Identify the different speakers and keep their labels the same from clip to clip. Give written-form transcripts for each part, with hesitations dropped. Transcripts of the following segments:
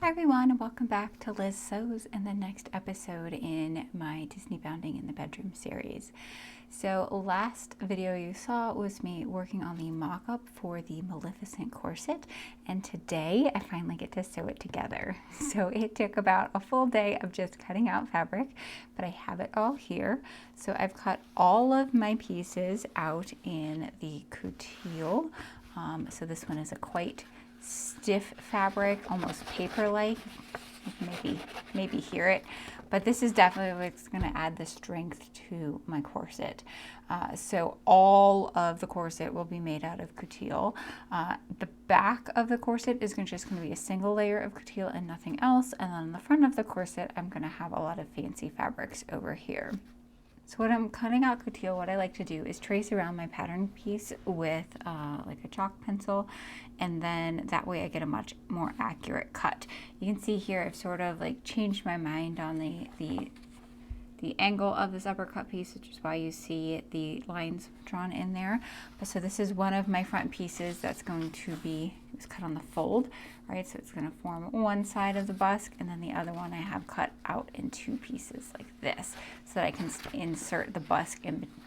Speaker 1: Hi everyone, and welcome back to Liz Sews and the next episode in my Disney Bounding in the Bedroom series. So last video you saw was me working on the mock-up for the Maleficent corset, and today I finally get to sew it together. So it took about a full day of just cutting out fabric, but I have it all here. So I've cut all of my pieces out in the couture. So this one is a quite stiff fabric, almost paper-like. Maybe hear it, but this is definitely what's going to add the strength to my corset. So all of the corset will be made out of couture. The back of the corset is just going to be a single layer of couture and nothing else, and then on the front of the corset I'm going to have a lot of fancy fabrics over here. So when I'm cutting out couture, what I like to do is trace around my pattern piece with like a chalk pencil, and then that way I get a much more accurate cut. You can see here I've sort of like changed my mind on the angle of this upper cut piece, which is why you see the lines drawn in there. But so this is one of my front pieces that's going to be, it's cut on the fold, right? So it's going to form one side of the busk, and then the other one I have cut out in two pieces like this, so that I can insert the busk in between.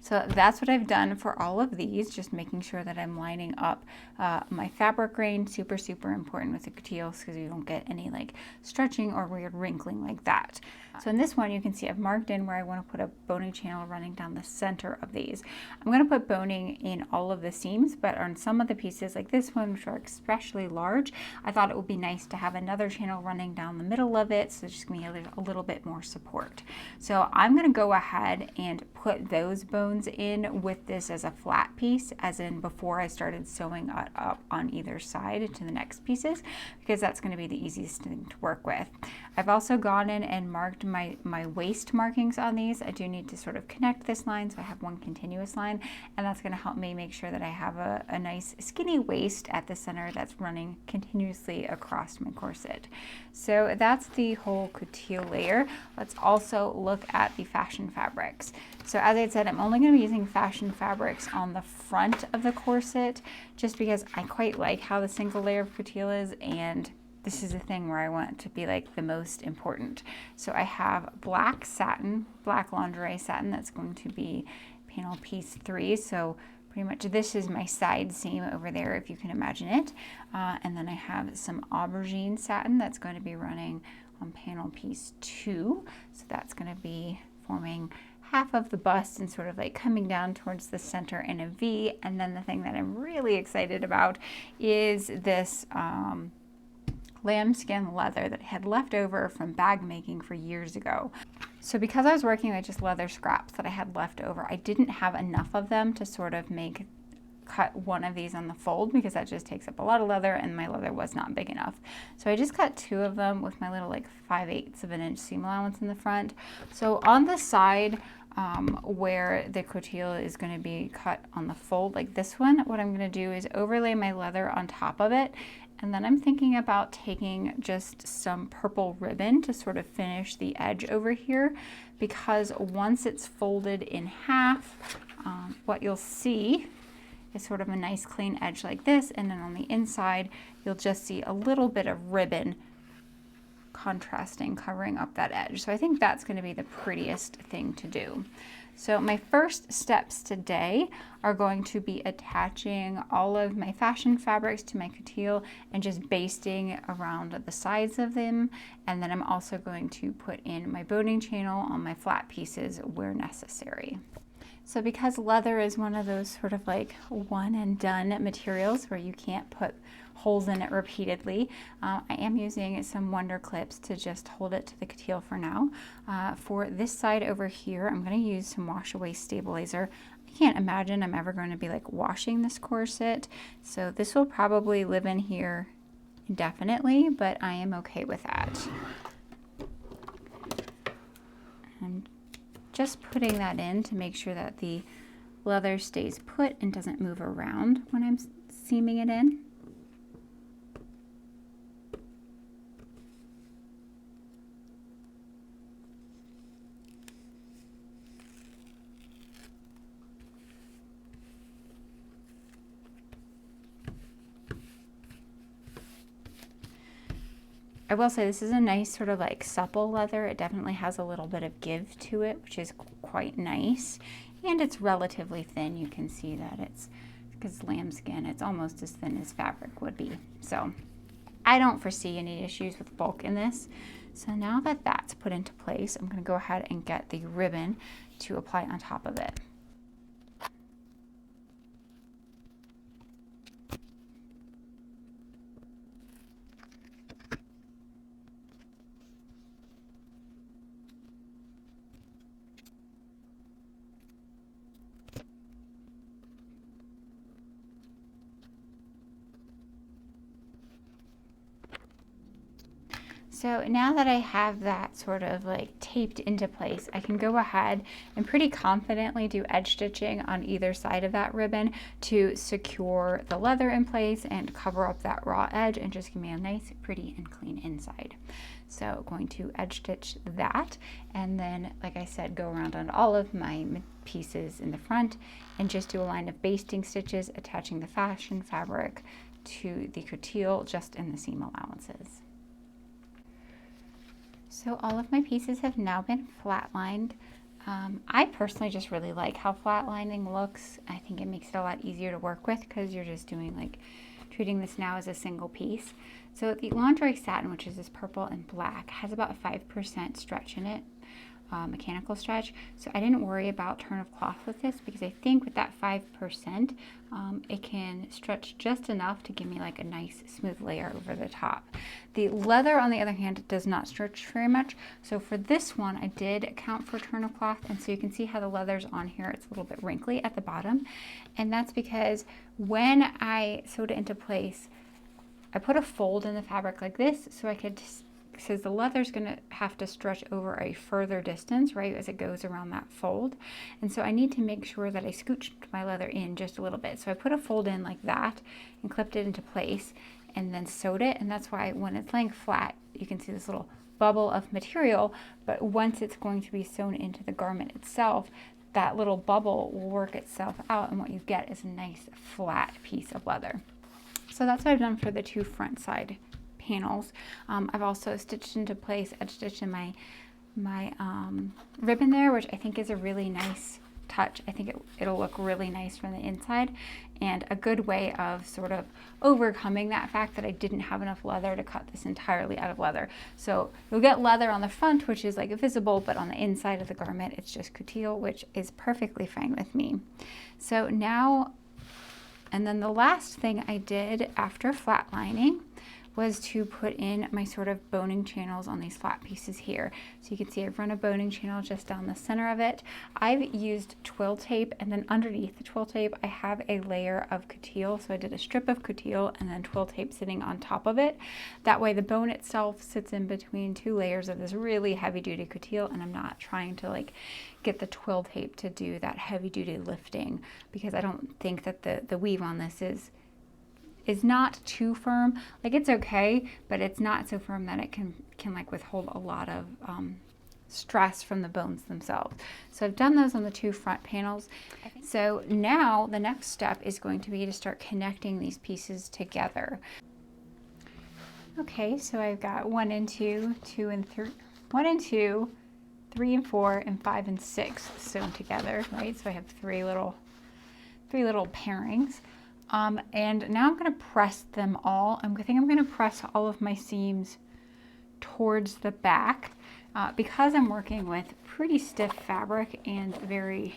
Speaker 1: So that's what I've done for all of these, just making sure that I'm lining up my fabric grain. Super important with the couture, because you don't get any like stretching or weird wrinkling like that. So in this one, you can see I've marked in where I want to put a boning channel running down the center of these. I'm going to put boning in all of the seams, but on some of the pieces like this one, which are especially large, I thought it would be nice to have another channel running down the middle of it, so just going to be a little bit more support. So I'm going to go ahead and put those bones in with this as a flat piece, as in before I started sewing up on either side to the next pieces, because that's going to be the easiest thing to work with. I've also gone in and marked my waist markings on these. I do need to sort of connect this line, so I have one continuous line, and that's going to help me make sure that I have a nice skinny waist at the center that's running continuously across my corset. So that's the whole couture layer. Let's also look at the fashion fabrics. So as I said, I'm only going to be using fashion fabrics on the front of the corset, just because I quite like how the single layer of couture is, and this is the thing where I want it to be like the most important. So I have black satin, black lingerie satin, that's going to be panel piece 3. So pretty much this is my side seam over there, if you can imagine it. And then I have some aubergine satin that's going to be running on panel piece 2. So that's going to be forming half of the bust and sort of like coming down towards the center in a V. And then the thing that I'm really excited about is this lambskin leather that I had left over from bag making for years ago. So because I was working with just leather scraps that I had left over, I didn't have enough of them to sort of cut one of these on the fold, because that just takes up a lot of leather and my leather was not big enough. So I just cut 2 of them with my little like 5/8 of an inch seam allowance in the front. So on the side where the couture is going to be cut on the fold like this one, what I'm going to do is overlay my leather on top of it. And then I'm thinking about taking just some purple ribbon to sort of finish the edge over here, because once it's folded in half, what you'll see is sort of a nice clean edge like this, and then on the inside you'll just see a little bit of ribbon contrasting, covering up that edge. So I think that's going to be the prettiest thing to do. So my first steps today are going to be attaching all of my fashion fabrics to my couture and just basting around the sides of them. And then I'm also going to put in my boning channel on my flat pieces where necessary. So because leather is one of those sort of like one and done materials where you can't put holes in it repeatedly, I am using some Wonder Clips to just hold it to the couture for now. For this side over here, I'm going to use some wash away stabilizer. I can't imagine I'm ever going to be like washing this corset, so this will probably live in here indefinitely, but I am okay with that. And just putting that in to make sure that the leather stays put and doesn't move around when I'm seaming it in. I will say this is a nice sort of like supple leather. It definitely has a little bit of give to it, which is quite nice. And it's relatively thin. You can see that it's, because lambskin, it's almost as thin as fabric would be. So I don't foresee any issues with bulk in this. So now that that's put into place, I'm going to go ahead and get the ribbon to apply on top of it. So now that I have that sort of like taped into place, I can go ahead and pretty confidently do edge stitching on either side of that ribbon to secure the leather in place and cover up that raw edge and just give me a nice, pretty, and clean inside. So going to edge stitch that, and then, like I said, go around on all of my pieces in the front and just do a line of basting stitches attaching the fashion fabric to the coutil just in the seam allowances. So all of my pieces have now been flatlined. I personally just really like how flatlining looks. I think it makes it a lot easier to work with because you're just doing like, treating this now as a single piece. So the lingerie satin, which is this purple and black, has about 5% stretch in it, mechanical stretch. So I didn't worry about turn of cloth with this because I think with that 5%, it can stretch just enough to give me like a nice smooth layer over the top. The leather, on the other hand, does not stretch very much. So for this one, I did account for turn of cloth. And so you can see how the leather's on here. It's a little bit wrinkly at the bottom. And that's because when I sewed it into place, I put a fold in the fabric like this so I could, because the leather's going to have to stretch over a further distance, right, as it goes around that fold. And so I need to make sure that I scooched my leather in just a little bit. So I put a fold in like that and clipped it into place and then sewed it. And that's why when it's laying flat, you can see this little bubble of material. But once it's going to be sewn into the garment itself, that little bubble will work itself out. And what you get is a nice flat piece of leather. So that's what I've done for the two front side panels. I've also stitched into place, edge stitched in my ribbon there, which I think is a really nice touch. I think it'll look really nice from the inside, and a good way of sort of overcoming that fact that I didn't have enough leather to cut this entirely out of leather. So you'll get leather on the front, which is like visible, but on the inside of the garment, it's just coutil, which is perfectly fine with me. So now, and then the last thing I did after flatlining was to put in my sort of boning channels on these flat pieces here. So you can see I've run a boning channel just down the center of it. I've used twill tape, and then underneath the twill tape I have a layer of coutil. So I did a strip of coutil and then twill tape sitting on top of it. That way the bone itself sits in between two layers of this really heavy duty coutil, and I'm not trying to like get the twill tape to do that heavy duty lifting, because I don't think that the weave on this is not too firm. Like, it's okay, but it's not so firm that it can like withhold a lot of stress from the bones themselves. So I've done those on the two front panels. So now the next step is going to be to start connecting these pieces together. Okay, so I've got 1 and 2, 2 and 3, 1 and 2, 3 and 4, and 5 and 6 sewn together, right? So I have three little pairings. And now I'm going to press them all. I think I'm going to press all of my seams towards the back. Because I'm working with pretty stiff fabric and very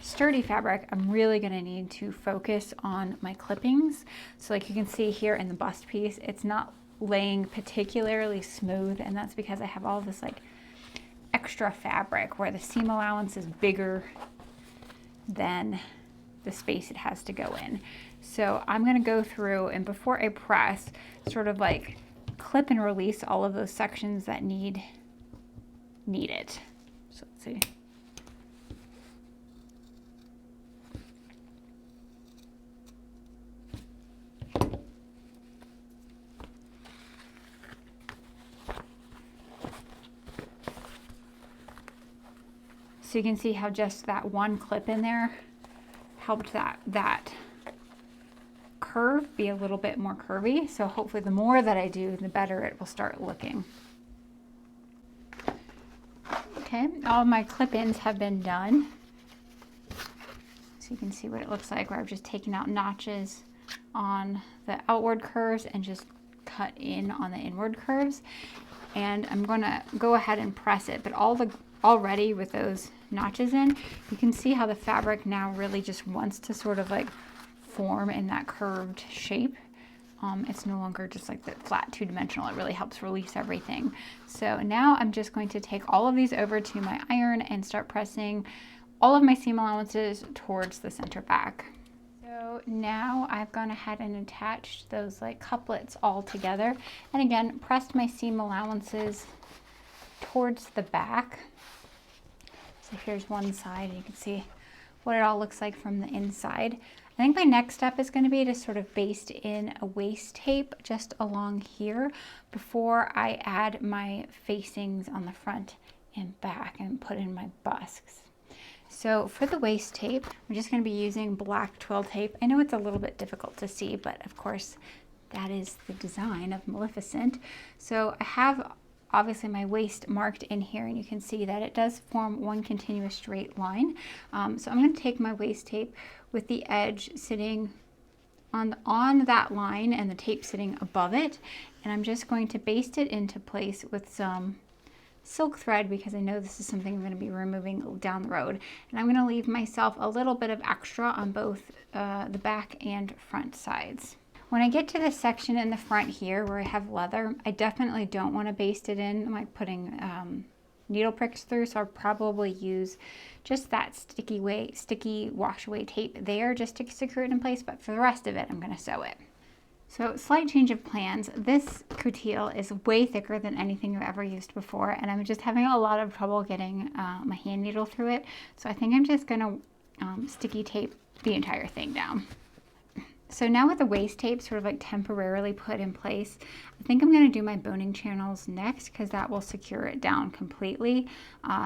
Speaker 1: sturdy fabric, I'm really going to need to focus on my clippings. So like you can see here in the bust piece, it's not laying particularly smooth, and that's because I have all this like extra fabric where the seam allowance is bigger than the space it has to go in. So I'm going to go through, and before I press, sort of like clip and release all of those sections that need it. So let's see. So you can see how just that one clip in there helped that curve be a little bit more curvy. So hopefully the more that I do, the better it will start looking. Okay, all of my clip-ins have been done. So you can see what it looks like where I've just taken out notches on the outward curves and just cut in on the inward curves. And I'm gonna go ahead and press it, but already with those notches in, you can see how the fabric now really just wants to sort of like form in that curved shape. It's no longer just like the flat two-dimensional. It really helps release everything. So now I'm just going to take all of these over to my iron and start pressing all of my seam allowances towards the center back. So now I've gone ahead and attached those like couplets all together. And again, pressed my seam allowances towards the back. So here's one side, and you can see what it all looks like from the inside. I think my next step is going to be to sort of baste in a waist tape just along here before I add my facings on the front and back and put in my busks. So for the waist tape, I'm just going to be using black twill tape. I know it's a little bit difficult to see, but of course that is the design of Maleficent. So I have obviously my waist marked in here, and you can see that it does form one continuous straight line. So I'm going to take my waist tape with the edge sitting on that line and the tape sitting above it, and I'm just going to baste it into place with some silk thread because I know this is something I'm going to be removing down the road. And I'm going to leave myself a little bit of extra on both the back and front sides. When I get to this section in the front here where I have leather, I definitely don't want to baste it in like putting needle pricks through, so I'll probably use just that sticky wash away tape there just to secure it in place, but for the rest of it I'm going to sew it. So slight change of plans. This coutil is way thicker than anything I've ever used before, and I'm just having a lot of trouble getting my hand needle through it, so I think I'm just going to sticky tape the entire thing down. So now with the waist tape sort of like temporarily put in place, I think I'm going to do my boning channels next because that will secure it down completely.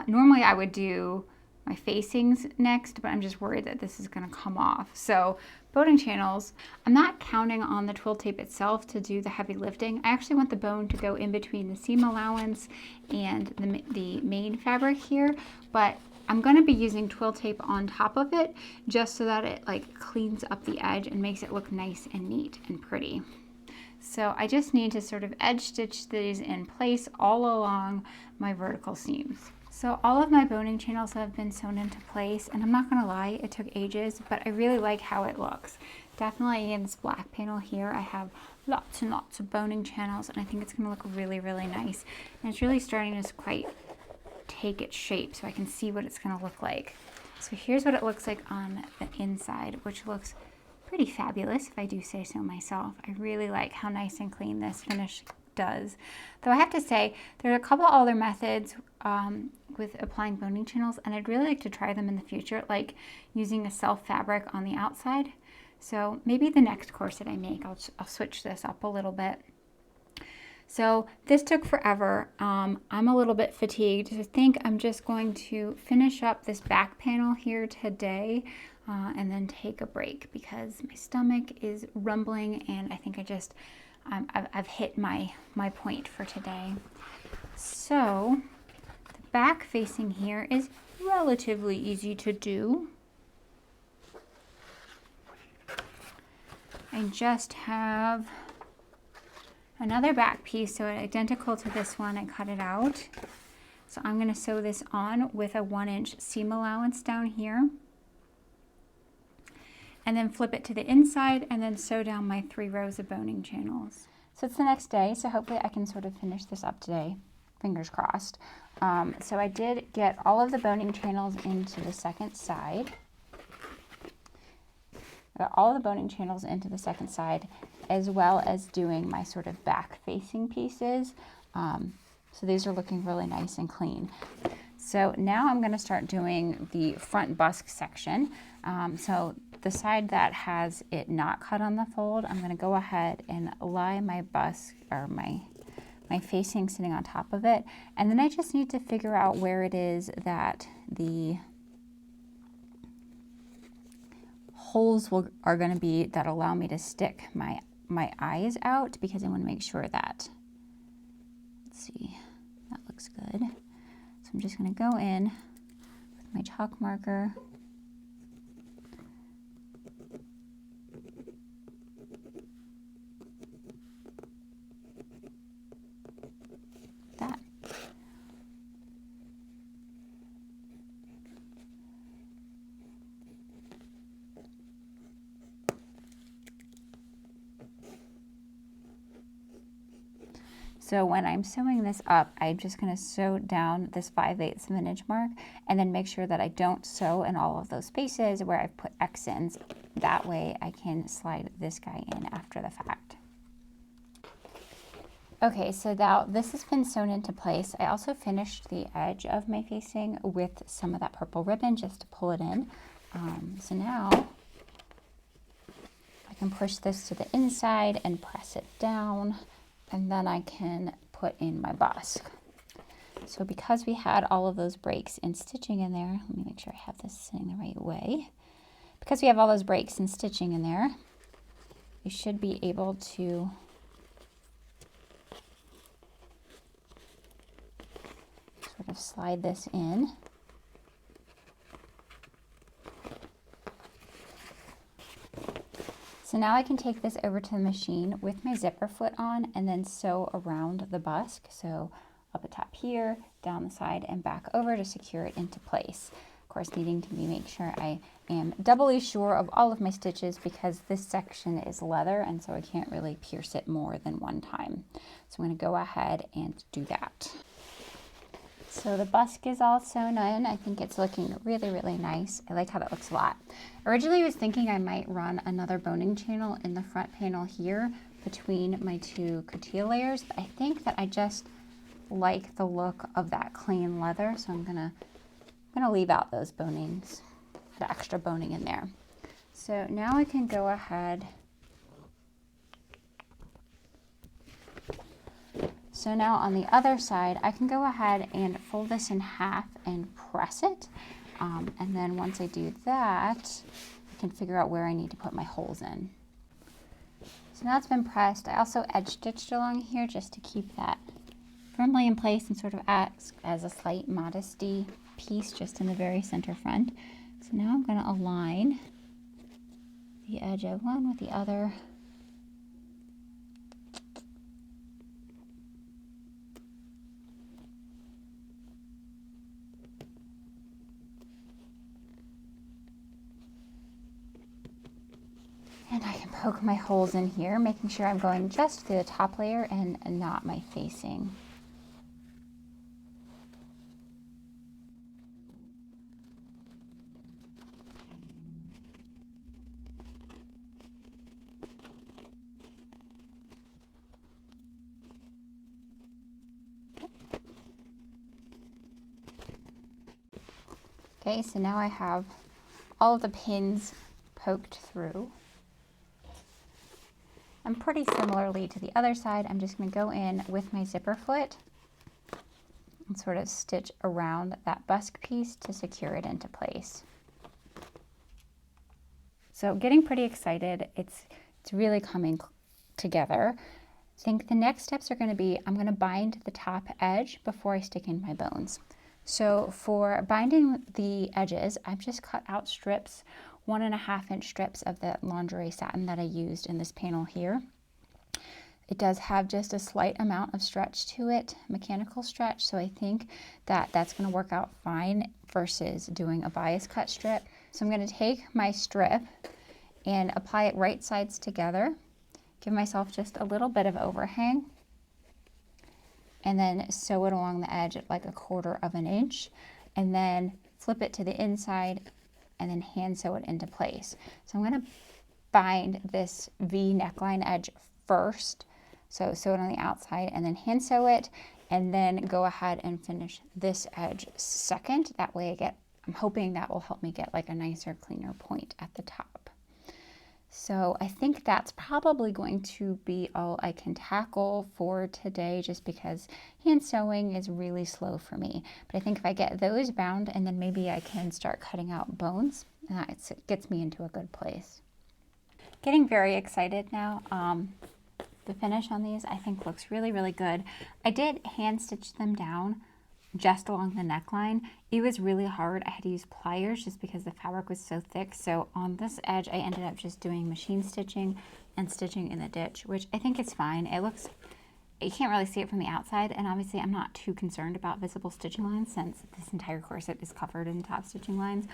Speaker 1: Normally I would do my facings next, but I'm just worried that this is going to come off. So boning channels, I'm not counting on the twill tape itself to do the heavy lifting. I actually want the bone to go in between the seam allowance and the main fabric here, but I'm going to be using twill tape on top of it just so that it like cleans up the edge and makes it look nice and neat and pretty. So I just need to sort of edge stitch these in place all along my vertical seams. So all of my boning channels have been sewn into place, and I'm not going to lie, it took ages, but I really like how it looks. Definitely in this black panel here, I have lots and lots of boning channels, and I think it's going to look really, really nice. And it's really starting to quite take its shape so I can see what it's going to look like. So here's what it looks like on the inside, which looks pretty fabulous if I do say so myself. I really like how nice and clean this finish does. Though I have to say, there are a couple other methods with applying boning channels, and I'd really like to try them in the future, like using a self fabric on the outside. So maybe the next corset I make, I'll switch this up a little bit. So this took forever. I'm a little bit fatigued. I think I'm just going to finish up this back panel here today and then take a break because my stomach is rumbling, and I think I've hit my point for today. So the back facing here is relatively easy to do. I just have another back piece, so identical to this one, I cut it out. So I'm going to sew this on with a 1-inch seam allowance down here. And then flip it to the inside and then sew down my 3 rows of boning channels. So it's the next day, so hopefully I can sort of finish this up today. Fingers crossed. So I did get all of the boning channels into the second side. Got all of the boning channels into the second side, as well as doing my sort of back facing pieces. So these are looking really nice and clean. So now I'm going to start doing the front busk section. So the side that has it not cut on the fold, I'm going to go ahead and lie my busk or my facing sitting on top of it. And then I just need to figure out where it is that the holes are going to be that allow me to stick my eyes out, because I want to make sure that, let's see, that looks good. So I'm just going to go in with my chalk marker. That. So when I'm sewing this up, I'm just going to sew down this 5/8 of an inch mark, and then make sure that I don't sew in all of those spaces where I've put X-ins. That way I can slide this guy in after the fact. Okay, so now this has been sewn into place. I also finished the edge of my facing with some of that purple ribbon just to pull it in. So now I can push this to the inside and press it down, and then I can put in my busk. So because we had all of those breaks in stitching in there, let me make sure I have this sitting the right way. Because we have all those breaks in stitching in there, you should be able to sort of slide this in. So now I can take this over to the machine with my zipper foot on and then sew around the busk. So up the top here, down the side, and back over to secure it into place. Of course, needing to make sure I am doubly sure of all of my stitches, because this section is leather and so I can't really pierce it more than one time. So I'm going to go ahead and do that. So the busk is all sewn in. I think it's looking really, really nice. I like how that looks a lot. Originally I was thinking I might run another boning channel in the front panel here between my two couture layers, but I think that I just like the look of that clean leather, so I'm gonna leave out those bonings, the extra boning in there. So now I can go ahead. So now on the other side, I can go ahead and fold this in half and press it. And then once I do that, I can figure out where I need to put my holes in. So now it's been pressed. I also edge stitched along here just to keep that firmly in place and sort of acts as a slight modesty piece just in the very center front. So now I'm going to align the edge of one with the other. And I can poke my holes in here, making sure I'm going just through the top layer and not my facing. Okay, so now I have all of the pins poked through. And pretty similarly to the other side, I'm just going to go in with my zipper foot and sort of stitch around that busk piece to secure it into place. So getting pretty excited. It's really coming together. I think the next steps are going to be, I'm going to bind the top edge before I stick in my bones. So for binding the edges, I've just cut out strips, 1.5 inch strips of the lingerie satin that I used in this panel here. It does have just a slight amount of stretch to it, mechanical stretch, so I think that that's going to work out fine versus doing a bias cut strip. So I'm going to take my strip and apply it right sides together, give myself just a little bit of overhang, and then sew it along the edge at like 1/4 inch, and then flip it to the inside and then hand sew it into place. So I'm going to bind this V neckline edge first, so sew it on the outside and then hand sew it, and then go ahead and finish this edge second. That way I'm hoping that will help me get like a nicer, cleaner point at the top. So I think that's probably going to be all I can tackle for today, just because hand sewing is really slow for me. But I think if I get those bound, and then maybe I can start cutting out bones and that gets me into a good place. Getting very excited now. The finish on these I think looks really, really good. I did hand stitch them down just along the neckline. It was really hard. I had to use pliers just because the fabric was so thick. So on this edge, I ended up just doing machine stitching and stitching in the ditch, which I think is fine. It looks, you can't really see it from the outside, and obviously I'm not too concerned about visible stitching lines since this entire corset is covered in top stitching lines.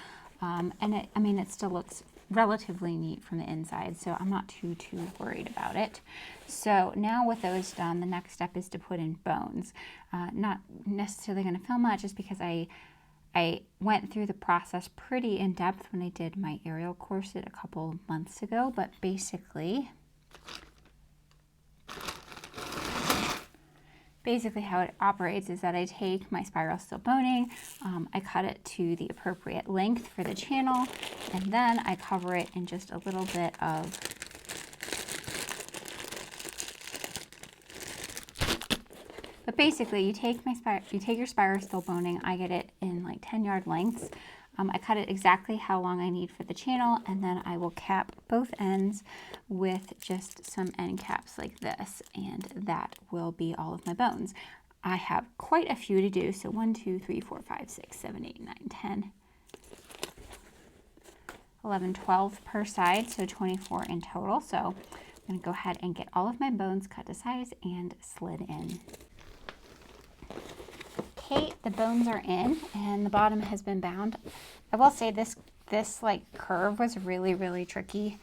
Speaker 1: And it still looks relatively neat from the inside, so I'm not too worried about it. So now with those done, the next step is to put in bones. Not necessarily going to film that just because I went through the process pretty in depth when I did my aerial corset a couple months ago, but basically how it operates is that I take my spiral steel boning, I cut it to the appropriate length for the channel, and then I cover it in just a little bit of but basically you take your spiral steel boning, I get it in like 10-yard lengths. I cut it exactly how long I need for the channel, and then I will cap both ends with just some end caps like this, and that will be all of my bones. I have quite a few to do, so 1, 2, 3, 4, 5, 6, 7, 8, 9, 10, 11, 12 per side, so 24 in total. So I'm going to go ahead and get all of my bones cut to size and slid in. Okay, the bones are in and the bottom has been bound. I will say this like curve was really, really tricky.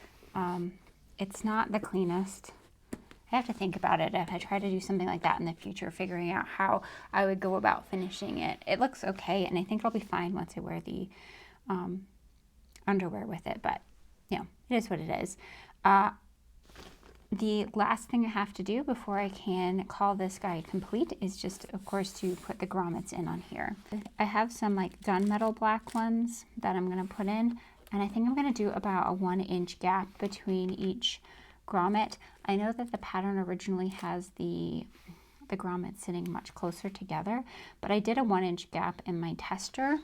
Speaker 1: It's not the cleanest. I have to think about it if I try to do something like that in the future, figuring out how I would go about finishing it. It looks okay, and I think it'll be fine once I wear the underwear with it, but you know, it is what it is. The last thing I have to do before I can call this guy complete is just, of course, to put the grommets in on here. I have some like gunmetal black ones that I'm going to put in, and I think I'm going to do about a 1-inch gap between each grommet. I know that the pattern originally has the grommets sitting much closer together, but I did a 1-inch gap in my tester.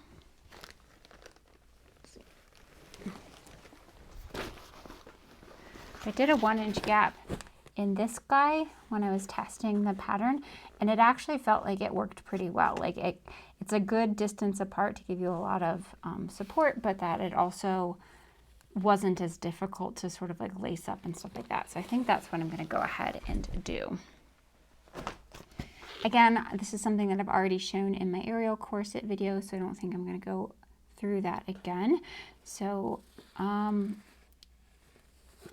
Speaker 1: I did a 1-inch gap in this guy when I was testing the pattern, and it actually felt like it worked pretty well. Like it's a good distance apart to give you a lot of support, but that it also wasn't as difficult to sort of like lace up and stuff like that. So I think that's what I'm going to go ahead and do. Again, this is something that I've already shown in my aerial corset video, so I don't think I'm going to go through that again. So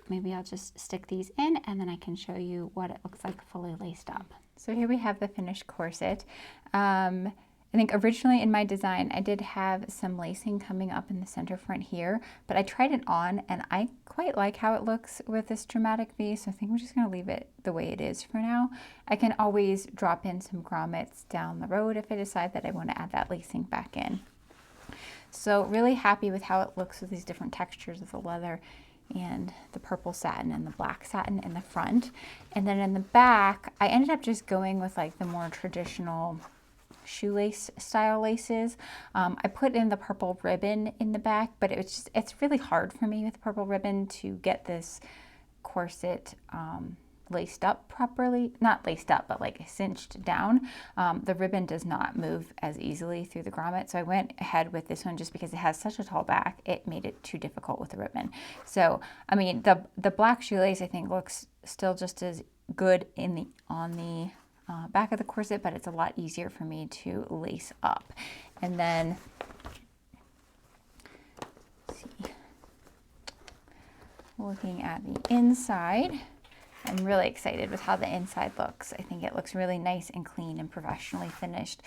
Speaker 1: maybe I'll just stick these in and then I can show you what it looks like fully laced up. So here we have the finished corset. I think originally in my design, I did have some lacing coming up in the center front here, but I tried it on and I quite like how it looks with this dramatic V, so I think we're just going to leave it the way it is for now. I can always drop in some grommets down the road if I decide that I want to add that lacing back in. So really happy with how it looks with these different textures of the leather and the purple satin and the black satin in the front. And then in the back, I ended up just going with like the more traditional shoelace style laces. I put in the purple ribbon in the back, but it's really hard for me with purple ribbon to get this corset laced up properly. Not laced up, but like cinched down. The ribbon does not move as easily through the grommet, so I went ahead with this one just because it has such a tall back. It made it too difficult with the ribbon. So I mean, the black shoelace I think looks still just as good on the back of the corset, but it's a lot easier for me to lace up. And then let's see, looking at the inside, I'm really excited with how the inside looks. I think it looks really nice and clean and professionally finished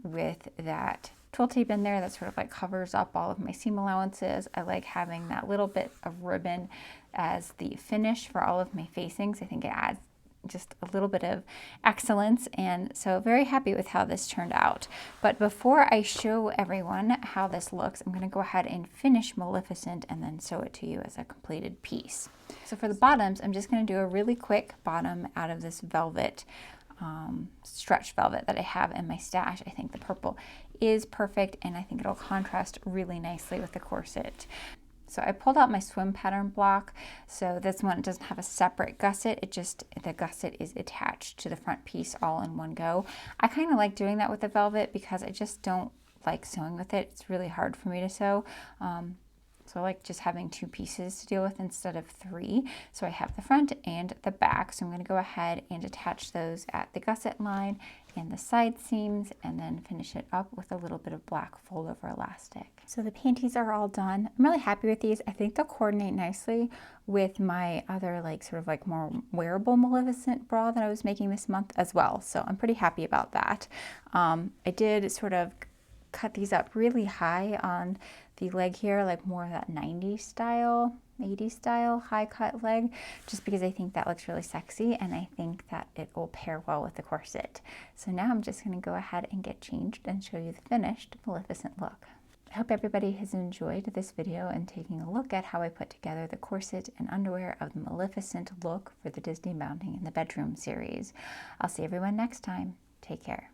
Speaker 1: with that twill tape in there that sort of like covers up all of my seam allowances. I like having that little bit of ribbon as the finish for all of my facings. I think it adds just a little bit of excellence, and so very happy with how this turned out. But before I show everyone how this looks, I'm going to go ahead and finish Maleficent and then sew it to you as a completed piece. So for the bottoms, I'm just going to do a really quick bottom out of this velvet stretch velvet that I have in my stash. I think the purple is perfect, and I think it'll contrast really nicely with the corset. So I pulled out my swim pattern block. So this one doesn't have a separate gusset. The gusset is attached to the front piece all in one go. I kind of like doing that with the velvet because I just don't like sewing with it. It's really hard for me to sew. So I like just having 2 pieces to deal with instead of 3. So I have the front and the back. So I'm going to go ahead and attach those at the gusset line and the side seams, and then finish it up with a little bit of black fold over elastic. So the panties are all done. I'm really happy with these. I think they'll coordinate nicely with my other sort of more wearable Maleficent bra that I was making this month as well. So I'm pretty happy about that. I did sort of cut these up really high on the leg here, like more of that 90s style, 80s style high cut leg, just because I think that looks really sexy, and I think that it will pair well with the corset. So now I'm just going to go ahead and get changed and show you the finished Maleficent look. I hope everybody has enjoyed this video and taking a look at how I put together the corset and underwear of the Maleficent look for the Disney Mounting in the Bedroom series. I'll see everyone next time. Take care.